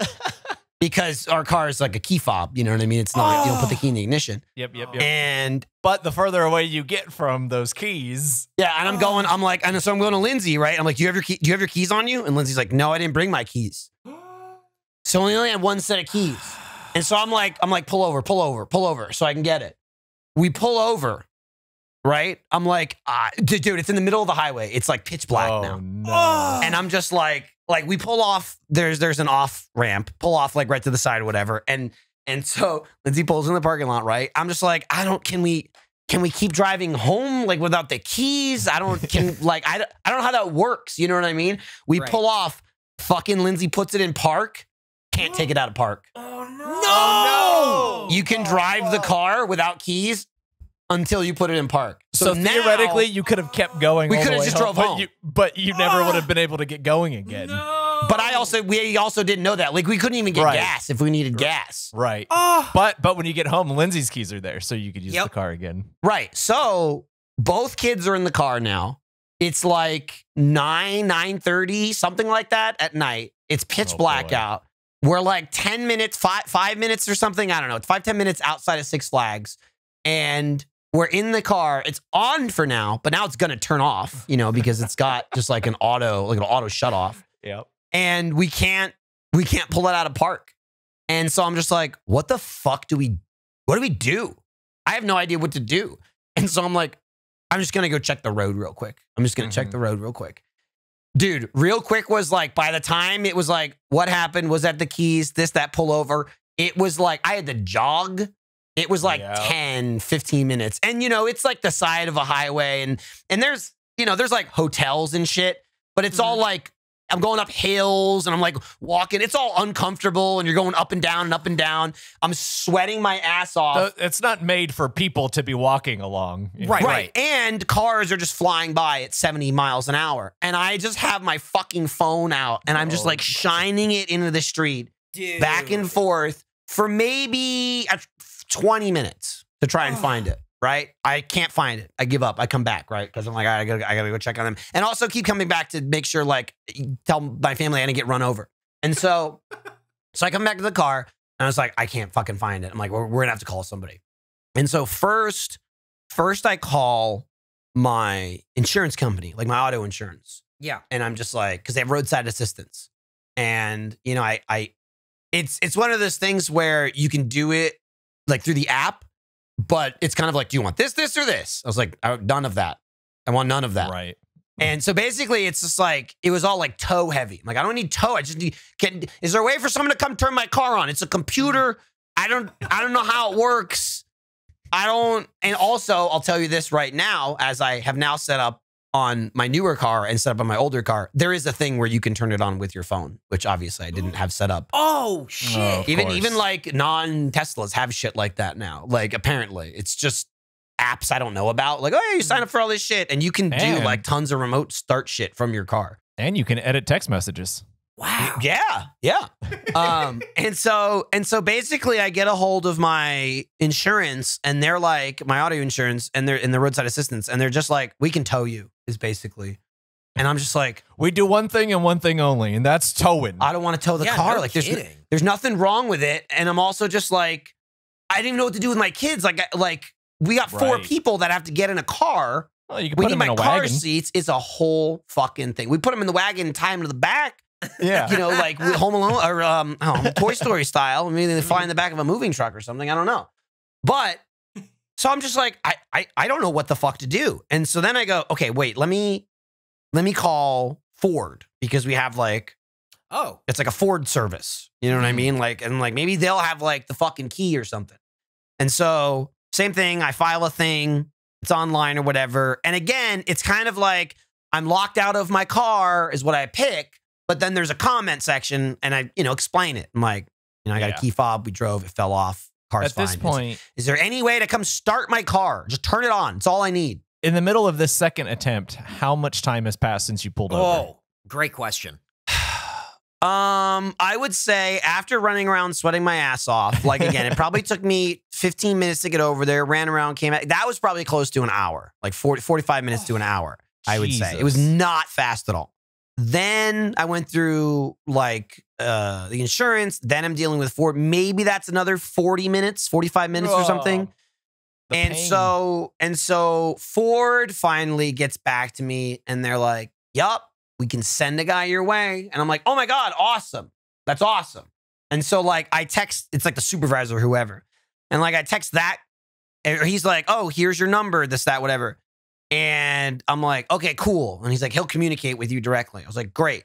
Speaker 2: because our car is like a key fob. You know what I mean? It's not, you don't put the key in the ignition.
Speaker 1: Yep.
Speaker 2: And
Speaker 1: But the further away you get from those keys.
Speaker 2: yeah, and I'm going to Lindsay, right? I'm like, do you have your keys on you? And Lindsay's like, no, I didn't bring my keys. So we only had one set of keys. And so I'm like, pull over so I can get it. We pull over, right? I'm like, dude, it's in the middle of the highway. It's like pitch black now.
Speaker 1: No.
Speaker 2: And I'm just like we pull off, there's an off ramp, pull off like right to the side or whatever. And so Lindsay pulls in the parking lot, right? I'm just like, can we keep driving home like without the keys? I don't know how that works. You know what I mean? We pull off, fucking Lindsay puts it in park. Can't take it out of park.
Speaker 4: Oh no!
Speaker 3: No!
Speaker 2: You can drive the car without keys until you put it in park.
Speaker 1: So
Speaker 2: now,
Speaker 1: theoretically, you could have kept going.
Speaker 2: We
Speaker 1: all the
Speaker 2: could have
Speaker 1: way
Speaker 2: just drove home.
Speaker 1: but you never would have been able to get going again.
Speaker 4: No!
Speaker 2: But we also didn't know that. Like we couldn't even get
Speaker 1: Right.
Speaker 2: gas if we needed gas.
Speaker 1: Right.
Speaker 3: Oh.
Speaker 1: But when you get home, Lindsay's keys are there, so you could use the car again.
Speaker 2: Right. So both kids are in the car now. It's like 9:30, something like that at night. It's pitch black out. We're like 10 minutes, 5 minutes or something. I don't know. It's 5-10 minutes outside of Six Flags. And we're in the car. It's on for now, but now it's going to turn off, because it's got just like an auto shut off.
Speaker 1: Yep.
Speaker 2: And we can't pull it out of park. And so I'm just like, what the fuck do we do? I have no idea what to do. And so I'm like, I'm just going to go check the road real quick. Check the road real quick. Dude, real quick was like, by the time it was like, what happened? Was that the keys? This, that, pull over. It was like, I had to jog. It was like 10, 15 minutes. And, it's like the side of a highway. And there's, there's like hotels and shit. But it's all like, I'm going up hills and I'm like walking. It's all uncomfortable and you're going up and down and up and down. I'm sweating my ass off.
Speaker 1: It's not made for people to be walking along.
Speaker 2: Right. And cars are just flying by at 70 miles an hour. And I just have my fucking phone out and I'm just like shining it into the street, back and forth for maybe 20 minutes to try and find it. Right? I can't find it. I give up. I come back, right? Because I'm like, I gotta go check on them. And also keep coming back to make sure, like, tell my family I didn't get run over. And so I come back to the car and I was like, I can't fucking find it. I'm like, we're gonna have to call somebody. And so first I call my insurance company, like my auto insurance.
Speaker 3: Yeah.
Speaker 2: And I'm just like, because they have roadside assistance. And it's one of those things where you can do it like through the app. But it's kind of like, do you want this, or this? I was like, none of that. I want none of that.
Speaker 1: Right.
Speaker 2: And so basically, it's just like, it was all like tow heavy. I'm like, I don't need tow. I just need, is there a way for someone to come turn my car on? It's a computer. I don't know how it works. And also, I'll tell you this right now, as I have now set up on my newer car and set up on my older car, there is a thing where you can turn it on with your phone, which obviously I didn't have set up.
Speaker 3: Oh, shit.
Speaker 2: Even like non-Teslas have shit like that now. Like apparently it's just apps I don't know about. Like, oh yeah, you sign up for all this shit and you can do like tons of remote start shit from your car.
Speaker 1: And you can edit text messages.
Speaker 3: Wow.
Speaker 2: Yeah. And so basically I get a hold of my insurance and they're like, my auto insurance, and they're in the roadside assistance, and they're just like, we can tow you, is basically. And I'm just like,
Speaker 1: we do one thing and one thing only, and that's towing.
Speaker 2: I don't want to tow the car.
Speaker 3: No
Speaker 2: like
Speaker 3: kidding.
Speaker 2: there's nothing wrong with it. And I'm also just like, I didn't even know what to do with my kids. Like we got 4 people that have to get in a car.
Speaker 1: Well, you can
Speaker 2: we
Speaker 1: put
Speaker 2: need
Speaker 1: them in
Speaker 2: my
Speaker 1: a
Speaker 2: car
Speaker 1: wagon.
Speaker 2: seats. It's a whole fucking thing. We put them in the wagon and tie them to the back.
Speaker 1: Yeah.
Speaker 2: Like Home Alone or Toy Story style. Maybe they fly in the back of a moving truck or something. I don't know. But so I'm just like, I don't know what the fuck to do. And so then I go, okay, wait, let me call Ford, because we have like, it's like a Ford service. You know what I mean? Like, and like maybe they'll have like the fucking key or something. And so same thing. I file a thing. It's online or whatever. And again, it's kind of like I'm locked out of my car is what I pick. But then there's a comment section and I, explain it. I'm like, I got a key fob. We drove. It fell off. Car's
Speaker 1: At
Speaker 2: fine.
Speaker 1: this point,
Speaker 2: is there any way to come start my car? Just turn it on. It's all I need.
Speaker 1: in the middle of this second attempt, how much time has passed since you pulled over?
Speaker 3: Oh, great question.
Speaker 2: I would say after running around sweating my ass off, like again, it probably took me 15 minutes to get over there, ran around, came back. That was probably close to an hour, like 45 minutes to an hour, I would say. It was not fast at all. Then I went through like the insurance. Then I'm dealing with Ford. Maybe that's another 40 minutes, 45 minutes or something. And so Ford finally gets back to me and they're like, yup, we can send a guy your way. And I'm like, oh my God, awesome. That's awesome. And so like I text, it's like the supervisor or whoever. And like I text that, and he's like, oh, here's your number, this, that, whatever. And I'm like, okay, cool. And he's like, he'll communicate with you directly. I was like, great.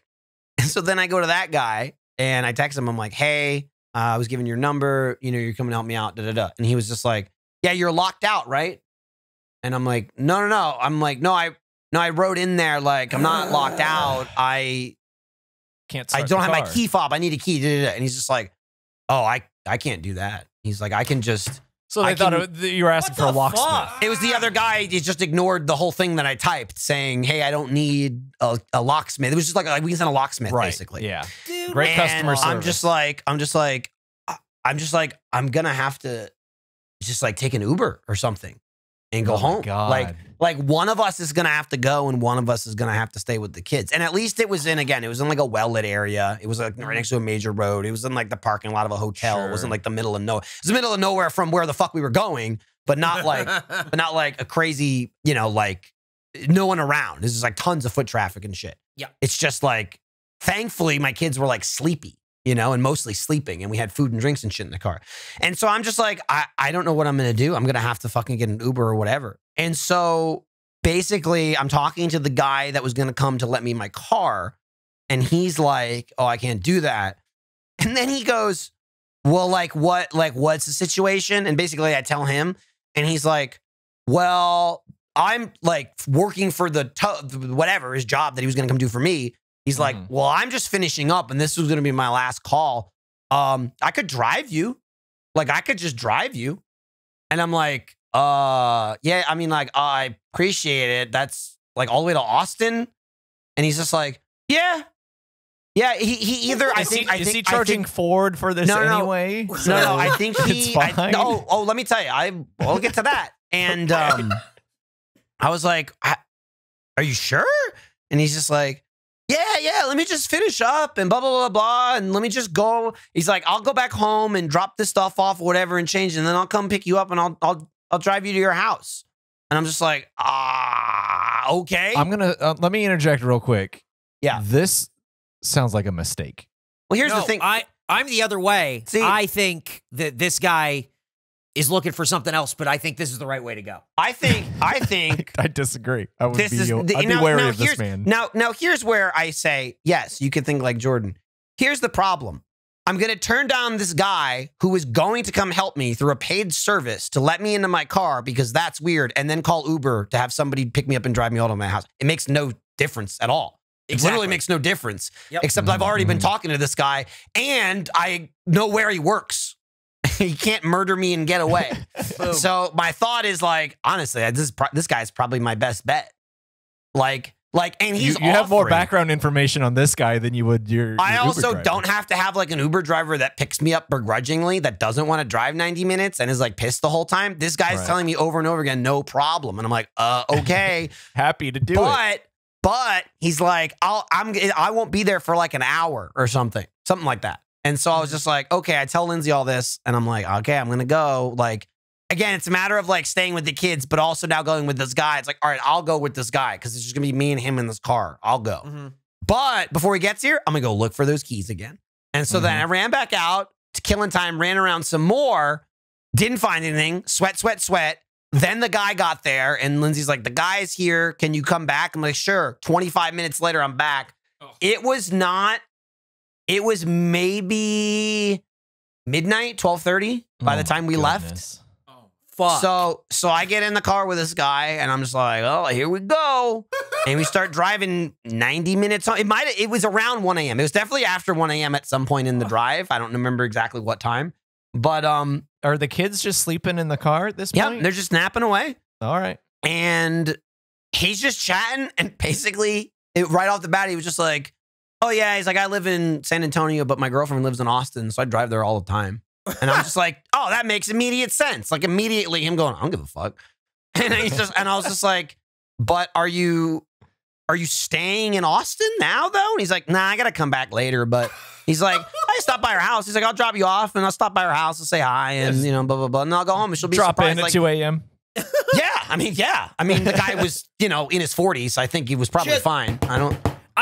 Speaker 2: And so then I go to that guy and I text him. I'm like, hey, I was given your number. You know, you're coming to help me out. Da, da, da. And he was just like, yeah, you're locked out, right? And I'm like, no. I'm like, no, I wrote in there, like, I'm not locked out. I don't have my key fob. I need a key. Da, da, da. And he's just like, oh, I can't do that. He's like, I can just.
Speaker 1: So they thought you were asking for a locksmith.
Speaker 2: It was the other guy. He just ignored the whole thing that I typed saying, hey, I don't need a locksmith. It was just like we can send a locksmith, basically.
Speaker 1: Yeah.
Speaker 3: Dude,
Speaker 1: Great customer service.
Speaker 2: I'm going to have to just like take an Uber or something and go home.
Speaker 1: God.
Speaker 2: Like one of us is going to have to go and one of us is going to have to stay with the kids. And at least it was in like a well-lit area. It was like right next to a major road. It was in like the parking lot of a hotel. Sure. It wasn't like the middle of nowhere. It was the middle of nowhere from where the fuck we were going, but not like, a crazy, you know, like no one around. There's just like tons of foot traffic and shit.
Speaker 3: Yeah.
Speaker 2: It's just like, thankfully my kids were like sleepy, you know, and mostly sleeping, and we had food and drinks and shit in the car. And so I'm just like, I don't know what I'm going to do. I'm going to have to fucking get an Uber or whatever. And so basically I'm talking to the guy that was going to come to let me in my car. And he's like, oh, I can't do that. And then he goes, well, what's the situation? And basically I tell him, and he's like, well, I'm like working for whatever his job that he was going to come do for me. He's like, well, I'm just finishing up and this was going to be my last call. I could drive you. Like, I could just drive you. And I'm like, yeah, I mean, like, I appreciate it. That's like all the way to Austin. And he's just like, yeah. Yeah, he either,
Speaker 1: Is he charging Ford for this anyway?
Speaker 2: No, I think
Speaker 1: it's fine.
Speaker 2: Let me tell you, I'll get to that. And I was like, are you sure? And he's just like, yeah, let me just finish up and blah, blah, blah, blah. And let me just go. He's like, I'll go back home and drop this stuff off or whatever and change it. And then I'll come pick you up and I'll drive you to your house. And I'm just like, okay.
Speaker 1: I'm going to, let me interject real quick.
Speaker 2: Yeah.
Speaker 1: This sounds like a mistake.
Speaker 2: Well, here's the thing.
Speaker 3: I'm the other way.
Speaker 2: See,
Speaker 3: I think that this guy is looking for something else, but I think this is the right way to go.
Speaker 2: I think
Speaker 1: I disagree. I would
Speaker 2: I'd
Speaker 1: be wary of this man.
Speaker 2: Now here's where I say, yes, you can think like Jordan. Here's the problem. I'm going to turn down this guy who is going to come help me through a paid service to let me into my car because that's weird, and then call Uber to have somebody pick me up and drive me all to my house. It makes no difference at all. It literally makes no difference, except I've already been talking to this guy and I know where he works. He can't murder me and get away. So my thought is like, honestly, this guy's probably my best bet. Like, and he's
Speaker 1: you have more background information on this guy than you would your
Speaker 2: I
Speaker 1: Uber
Speaker 2: also
Speaker 1: driver.
Speaker 2: don't have to have like an Uber driver that picks me up begrudgingly, that doesn't want to drive 90 minutes and is like pissed the whole time. This guy's telling me over and over again, no problem. And I'm like, okay.
Speaker 1: Happy to do it.
Speaker 2: But he's like, I won't be there for like an hour or something like that. And so I was just like, okay, I tell Lindsay all this and I'm like, okay, I'm going to go. Like, again, it's a matter of like staying with the kids, but also now going with this guy. It's like, all right, I'll go with this guy because it's just going to be me and him in this car. I'll go. But before he gets here, I'm going to go look for those keys again. And so then I ran back out to killing time, ran around some more, didn't find anything, sweat. Then the guy got there and Lindsay's like, the guy's here. Can you come back? I'm like, sure. 25 minutes later, I'm back. It was maybe midnight, 12:30 by the time we left.
Speaker 3: Oh, fuck.
Speaker 2: So I get in the car with this guy and I'm just like, oh, here we go. And we start driving 90 minutes. It was around 1 a.m. It was definitely after 1 a.m. at some point in the drive. I don't remember exactly what time. But
Speaker 1: are the kids just sleeping in the car at this point?
Speaker 2: Yeah, they're just napping away.
Speaker 1: All right.
Speaker 2: And he's just chatting. And basically, right off the bat, he was just like, oh, yeah. He's like, I live in San Antonio, but my girlfriend lives in Austin. So I drive there all the time. And I'm just like, oh, that makes immediate sense. Like immediately him going, I don't give a fuck. And I was just like, but are you staying in Austin now though? And he's like, nah, I got to come back later. But he's like, I stop by her house. He's like, I'll drop you off and I'll stop by her house and say hi and, you know, blah, blah, blah. And I'll go home and she'll be
Speaker 1: Drop
Speaker 2: surprised.
Speaker 1: in at 2 a.m.
Speaker 2: Yeah. I mean, the guy was, you know, in his 40s. I think he was probably fine.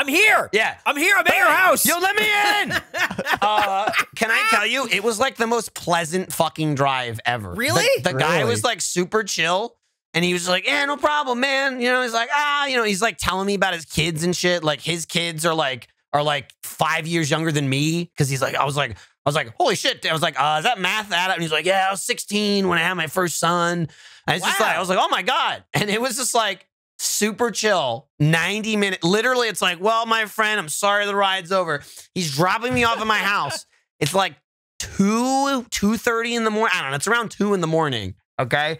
Speaker 3: I'm here.
Speaker 2: Yeah.
Speaker 3: I'm here. I'm at your house.
Speaker 2: Yo, let me in. Can I tell you, it was like the most pleasant fucking drive ever.
Speaker 3: Really?
Speaker 2: The guy
Speaker 1: Really?
Speaker 2: was like super chill. And he was like, yeah, no problem, man. You know, he's like, he's like telling me about his kids and shit. Like his kids are like 5 years younger than me. Cause he's like, I was like, holy shit. I was like, is that math add up? And he's like, yeah, I was 16 when I had my first son. And it's just like, I was like, oh my God. And it was just like super chill, 90 minutes. Literally, it's like, well, my friend, I'm sorry the ride's over. He's dropping me off at my house. It's like 2:30 in the morning. I don't know. It's around 2 in the morning. Okay.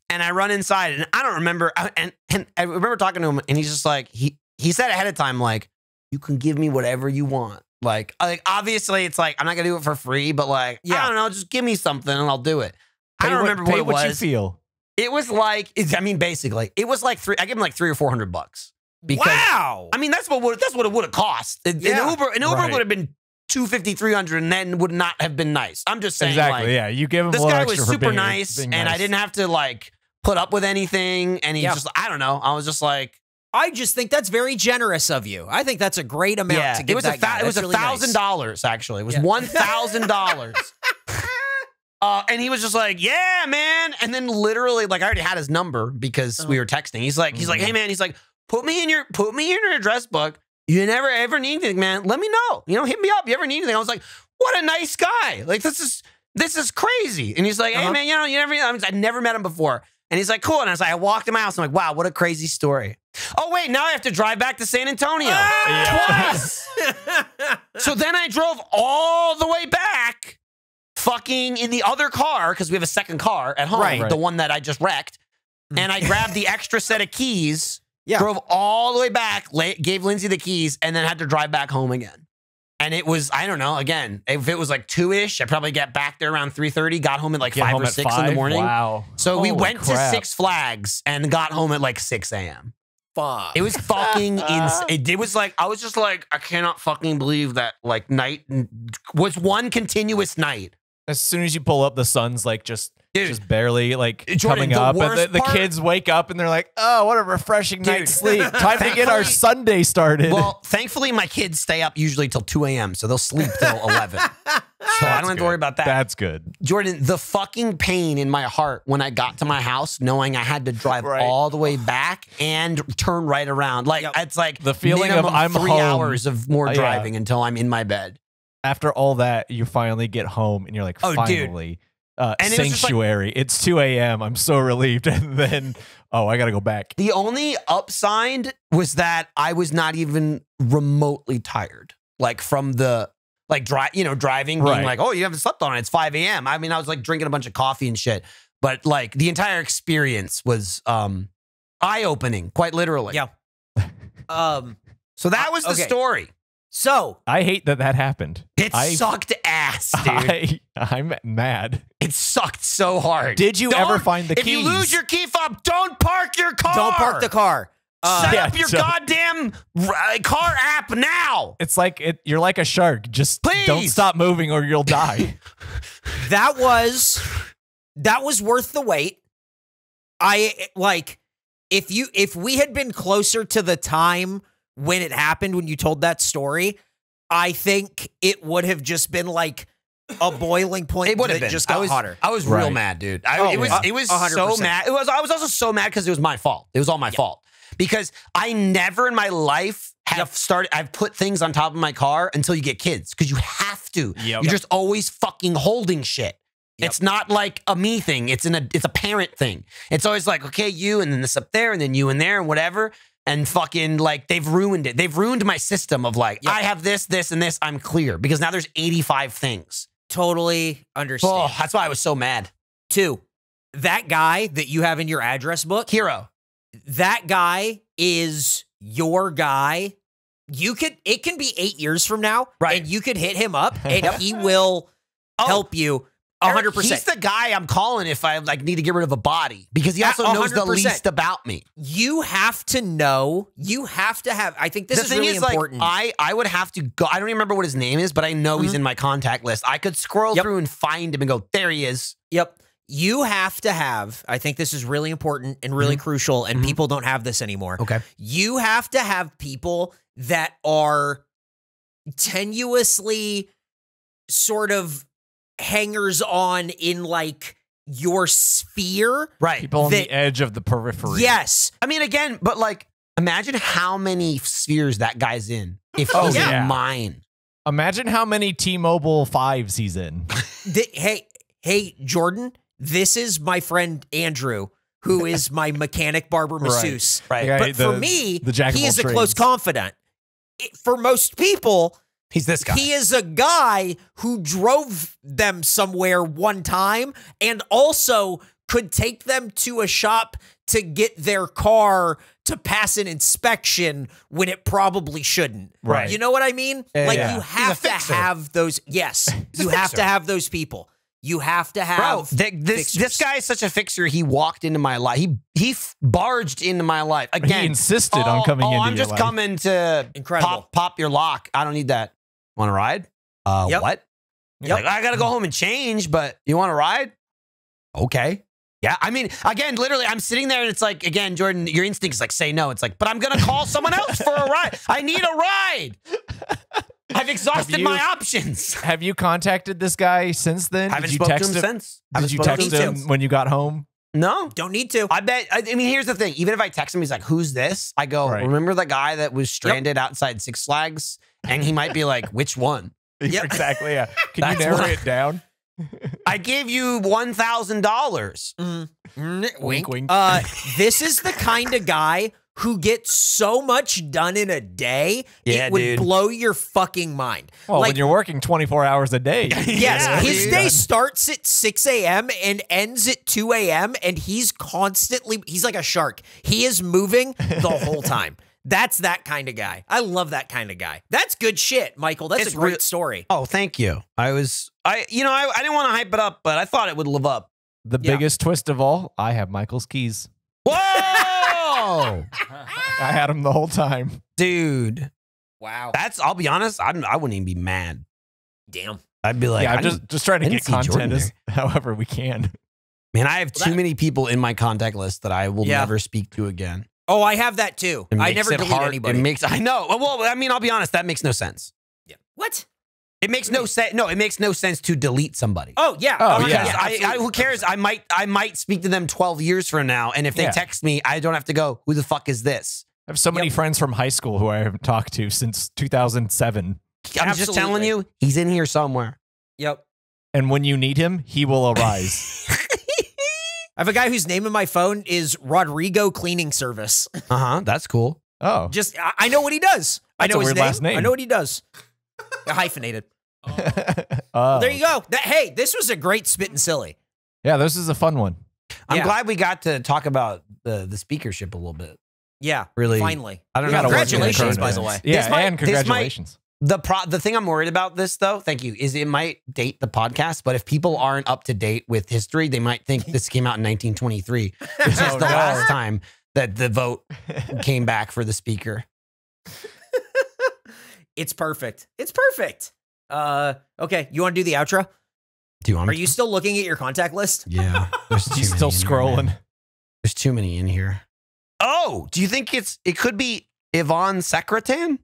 Speaker 2: And I run inside and I don't remember. And I remember talking to him and he's just like, he said ahead of time, like, you can give me whatever you want. Like obviously it's like, I'm not gonna do it for free, but like, I don't know, just give me something and I'll do it. I don't remember what it was.
Speaker 1: You feel.
Speaker 2: It was like, basically, it was like I gave him like $300 or $400 because,
Speaker 3: wow.
Speaker 2: I mean, that's what it would have cost. An Uber would have been $250, $300, and then would not have been nice. I'm just saying,
Speaker 1: exactly.
Speaker 2: like,
Speaker 1: Yeah, you give him.
Speaker 2: This
Speaker 1: a little
Speaker 2: guy was
Speaker 1: extra for
Speaker 2: super
Speaker 1: being
Speaker 2: nice, and
Speaker 1: nice.
Speaker 2: I didn't have to like put up with anything. And he just, I don't know. I was just like,
Speaker 3: I just think that's very generous of you. I think that's a great amount to give that guy.
Speaker 2: It was
Speaker 3: That's really nice.
Speaker 2: $1,000 actually. It was $1,000. And he was just like, yeah, man. And then literally, like, I already had his number because we were texting. He's like, hey, man. He's like, put me in your address book. You never ever need anything, man. Let me know. You know, hit me up. You ever need anything? I was like, what a nice guy. Like, this is crazy. And he's like, hey, man, you know, I'd never met him before. And he's like, cool. And I walked in my house. I'm like, wow, what a crazy story. Oh, wait, now I have to drive back to San Antonio twice. So then I drove all the way back, fucking in the other car, because we have a second car at home, the one that I just wrecked. And I grabbed the extra set of keys, drove all the way back, gave Lindsay the keys, and then had to drive back home again. And it was, I don't know, again, if it was like 2-ish, I probably got back there around 3:30, got home at like 5 or 6 in the morning.
Speaker 1: Wow.
Speaker 2: So we went to
Speaker 1: crap.
Speaker 2: Six Flags and got home at like 6 a.m.
Speaker 3: Fuck.
Speaker 2: It was fucking insane. It was like, I was just like, I cannot fucking believe that like night was one continuous night.
Speaker 1: As soon as you pull up, the sun's like just barely like
Speaker 2: Jordan,
Speaker 1: coming up, and
Speaker 2: worst
Speaker 1: the
Speaker 2: part-
Speaker 1: kids wake up and they're like, "Oh, what a refreshing night's sleep! Time to get our
Speaker 2: Thankfully-
Speaker 1: Sunday started."
Speaker 2: Well, thankfully, my kids stay up usually till 2 a.m., so they'll sleep till 11. So I don't have to worry about that.
Speaker 1: That's good.
Speaker 2: Jordan, the fucking pain in my heart when I got to my house, knowing I had to drive all the way back and turn right around. Like, it's like
Speaker 1: The feeling of
Speaker 2: minimum
Speaker 1: I'm
Speaker 2: 3
Speaker 1: home.
Speaker 2: hours of more driving until I'm in my bed.
Speaker 1: After all that, you finally get home and you're like,
Speaker 2: Oh, dude.
Speaker 1: finally.
Speaker 2: And it was just like-
Speaker 1: sanctuary. It's 2 a.m. I'm so relieved. And then, I got to go back.
Speaker 2: The only upside was that I was not even remotely tired. Like from the driving, being like, oh, you haven't slept on it. It's 5 a.m. I mean, I was like drinking a bunch of coffee and shit. But like the entire experience was eye-opening, quite literally.
Speaker 3: Yeah.
Speaker 2: So that was the story.
Speaker 3: So
Speaker 1: I hate that happened.
Speaker 2: It sucked ass, dude.
Speaker 1: I'm mad.
Speaker 2: It sucked so hard.
Speaker 1: Did you ever find the keys?
Speaker 2: If you lose your key fob, don't park your car.
Speaker 3: don't park the car.
Speaker 2: Set up your goddamn car app now.
Speaker 1: It's like you're like a shark. Just
Speaker 2: Please.
Speaker 1: don't stop moving or you'll die.
Speaker 3: That was worth the wait. If we had been closer to the time when it happened, when you told that story, I think it would have just been like a boiling point.
Speaker 2: It would have
Speaker 3: that
Speaker 2: been.
Speaker 3: just got hotter.
Speaker 2: I was real mad, dude. It was so
Speaker 3: 100%.
Speaker 2: mad. I was also so mad because it was my fault. It was all my fault. Because I never in my life I've put things on top of my car until you get kids. Because you have to. You're just always fucking holding shit. It's not like a me thing. It's a parent thing. It's always like, okay, you, and then this up there, and then you in there, and whatever. And fucking like they've ruined it. They've ruined my system of like, I have this, this, and this. I'm clear. Because now there's 85 things.
Speaker 3: Totally understand.
Speaker 2: Oh, that's why I was so mad.
Speaker 3: 2, that guy that you have in your address book,
Speaker 2: Hero.
Speaker 3: that guy is your guy. It can be 8 years from now, and you could hit him up, and he will help you 100%.
Speaker 2: He's the guy I'm calling if I like need to get rid of a body because he also knows the
Speaker 3: 100%.
Speaker 2: least about me.
Speaker 3: You have to know. You have to have. I think this is really important.
Speaker 2: Like, I would have to go. I don't even remember what his name is, but I know he's in my contact list. I could scroll through and find him and go, there he is.
Speaker 3: Yep. You have to have, I think this is really important and really crucial, and people don't have this anymore.
Speaker 2: Okay.
Speaker 3: You have to have people that are tenuously sort of hangers on in like your sphere.
Speaker 2: Right.
Speaker 1: People on
Speaker 3: that-
Speaker 1: the edge of the periphery.
Speaker 3: Yes.
Speaker 2: I mean, again, but like, imagine how many spheres that guy's in if
Speaker 1: Oh,
Speaker 2: he's
Speaker 1: yeah.
Speaker 2: in mine.
Speaker 1: Imagine how many T-Mobile 5s he's in.
Speaker 3: Hey, Jordan, this is my friend Andrew, who is my mechanic barber masseuse.
Speaker 2: Right.
Speaker 1: Yeah,
Speaker 3: But for me,
Speaker 1: the jack of
Speaker 3: he
Speaker 1: all
Speaker 3: is a close
Speaker 1: trades.
Speaker 3: confidant. For most people,
Speaker 2: He's this guy.
Speaker 3: he is a guy who drove them somewhere one time and also could take them to a shop to get their car to pass an inspection when it probably shouldn't.
Speaker 1: Right.
Speaker 3: You know what I mean?
Speaker 2: Yeah,
Speaker 3: like
Speaker 2: yeah.
Speaker 3: you
Speaker 2: He's a
Speaker 3: have to
Speaker 2: fixer.
Speaker 3: have those. Yes,
Speaker 2: He's a
Speaker 3: you have
Speaker 2: fixer.
Speaker 3: to have those people. You have to have.
Speaker 2: Bro, this
Speaker 3: fixers.
Speaker 2: guy is such a fixer. He walked into my life. He barged into my life again.
Speaker 1: He insisted on coming into
Speaker 2: I'm
Speaker 1: your
Speaker 2: just
Speaker 1: life.
Speaker 2: coming to
Speaker 3: Incredible.
Speaker 2: pop your lock. I don't need that. Want to ride?
Speaker 3: Yep.
Speaker 2: What?
Speaker 3: Yep.
Speaker 2: Like, I gotta go home and change, but you want to ride? Okay. Yeah. I mean, again, literally, I'm sitting there and it's like, again, Jordan, your instinct is like, say no. It's like, but I'm gonna call someone else for a ride. I need a ride. I've exhausted
Speaker 1: you-
Speaker 2: my options.
Speaker 1: Have you contacted this guy since then?
Speaker 2: Haven't
Speaker 1: Did you
Speaker 2: spoken to
Speaker 1: text
Speaker 2: him since.
Speaker 1: Did
Speaker 2: Haven't
Speaker 1: you
Speaker 2: spoken to
Speaker 1: text
Speaker 2: him
Speaker 1: him
Speaker 2: since.
Speaker 1: when you got home?
Speaker 2: No.
Speaker 3: Don't need to.
Speaker 2: I bet. I mean, here's the thing. Even if I text him, he's like, "Who's this?" I go,
Speaker 1: Right.
Speaker 2: "Remember the guy that was stranded outside Six Flags?" And he might be like, "Which one?"
Speaker 3: Yep.
Speaker 1: Exactly. Yeah. Can
Speaker 2: That's
Speaker 1: you narrow
Speaker 2: what I-
Speaker 1: it down?
Speaker 2: I gave you $1,000.
Speaker 1: Wink, wink.
Speaker 3: This is the kind of guy who gets so much done in a day,
Speaker 2: Yeah,
Speaker 3: it would
Speaker 2: dude.
Speaker 3: blow your fucking mind.
Speaker 1: Well,
Speaker 3: like,
Speaker 1: when you're working 24 hours a day.
Speaker 3: yes,
Speaker 2: Yeah,
Speaker 3: his
Speaker 2: dude.
Speaker 3: day starts at 6 a.m. and ends at 2 a.m. and he's like a shark. He is moving the whole time. That's that kind of guy. I love that kind of guy. That's good shit, Michael. That's
Speaker 2: It's
Speaker 3: a great
Speaker 2: real-
Speaker 3: story.
Speaker 2: Oh, thank you. I didn't want to hype it up, but I thought it would live up.
Speaker 1: The
Speaker 3: Yeah.
Speaker 1: biggest twist of all, I have Michael's keys.
Speaker 2: Whoa,
Speaker 1: I had him the whole time.
Speaker 2: dude.
Speaker 3: Wow.
Speaker 2: I'll be honest. I wouldn't even be mad.
Speaker 3: Damn.
Speaker 2: I'd be like,
Speaker 1: yeah, I'm
Speaker 2: I
Speaker 1: just trying to
Speaker 2: I
Speaker 1: get
Speaker 2: didn't see Jordan
Speaker 1: content as however we can.
Speaker 2: man, I have
Speaker 3: Well,
Speaker 2: too
Speaker 3: that-
Speaker 2: many people in my contact list that I will
Speaker 3: Yeah.
Speaker 2: never speak to again.
Speaker 3: Oh, I have that too.
Speaker 2: It
Speaker 3: I
Speaker 2: makes
Speaker 3: never
Speaker 2: it
Speaker 3: delete
Speaker 2: hard.
Speaker 3: anybody.
Speaker 2: It makes. I know. Well, I mean, I'll be honest. That makes no sense.
Speaker 3: Yeah. What?
Speaker 2: It makes no sense. No, it makes no sense to delete somebody.
Speaker 3: Oh, yeah.
Speaker 1: Oh,
Speaker 2: Because
Speaker 1: yeah.
Speaker 2: who cares? I might speak to them 12 years from now, and if they
Speaker 1: Yeah.
Speaker 2: text me, I don't have to go, who the fuck is this?
Speaker 1: I have so many friends from high school who I haven't talked to since 2007.
Speaker 2: I'm just telling
Speaker 3: Absolutely.
Speaker 2: you, he's in here somewhere.
Speaker 3: Yep.
Speaker 1: And when you need him, he will arise.
Speaker 3: I have a guy whose name in my phone is Rodrigo Cleaning Service.
Speaker 2: That's cool.
Speaker 1: Oh.
Speaker 3: Just, I know what he does. I
Speaker 1: That's
Speaker 3: know
Speaker 1: a
Speaker 3: his
Speaker 1: weird
Speaker 3: name.
Speaker 1: last name.
Speaker 3: I know what he does. Hyphenated.
Speaker 1: Oh.
Speaker 3: There you go. Hey, this was a great Spittin' Silly.
Speaker 1: Yeah, this is a fun one.
Speaker 2: I'm
Speaker 3: Yeah.
Speaker 2: glad we got to talk about the speakership a little bit.
Speaker 3: Yeah.
Speaker 2: Really,
Speaker 3: Finally.
Speaker 2: I don't
Speaker 1: We
Speaker 2: know.
Speaker 1: gotta work in
Speaker 3: Congratulations,
Speaker 1: the
Speaker 3: by the
Speaker 1: current
Speaker 3: way.
Speaker 1: events. Yeah,
Speaker 2: This might-
Speaker 1: and
Speaker 2: this might-
Speaker 1: congratulations.
Speaker 2: The thing I'm worried about this though, thank you, is it might date the podcast, but if people aren't up to date with history, they might think this came out in 1923, which is
Speaker 1: Oh,
Speaker 2: the
Speaker 1: no.
Speaker 2: last time that the vote came back for the speaker.
Speaker 3: It's perfect. It's perfect. Okay. You want to do the outro?
Speaker 2: Do you want
Speaker 3: Are
Speaker 2: me
Speaker 3: you still looking at your contact list?
Speaker 2: Yeah. There's too
Speaker 1: He's
Speaker 2: many
Speaker 1: still
Speaker 2: in here,
Speaker 1: scrolling.
Speaker 2: man. There's too many in here. Oh, do you think it could be Yvonne Secretan?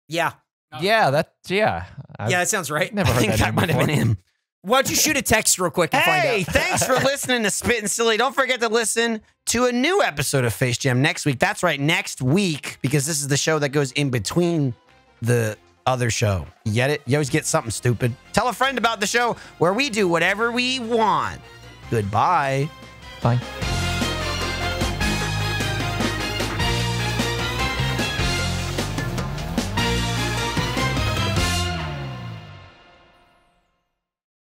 Speaker 3: Yeah.
Speaker 1: Yeah, yeah. I've
Speaker 3: Yeah, that sounds right.
Speaker 1: never
Speaker 2: I
Speaker 1: heard
Speaker 2: think
Speaker 1: that
Speaker 2: that
Speaker 1: name
Speaker 2: might have
Speaker 1: before.
Speaker 2: been him.
Speaker 3: Why don't you shoot a text real quick and
Speaker 2: Hey,
Speaker 3: find out?
Speaker 2: thanks for listening to Spittin' Silly. Don't forget to listen to a new episode of Face Jam next week. That's right, next week, because this is the show that goes in between the other show. You get it? You always get something stupid. Tell a friend about the show where we do whatever we want. Goodbye.
Speaker 1: Bye.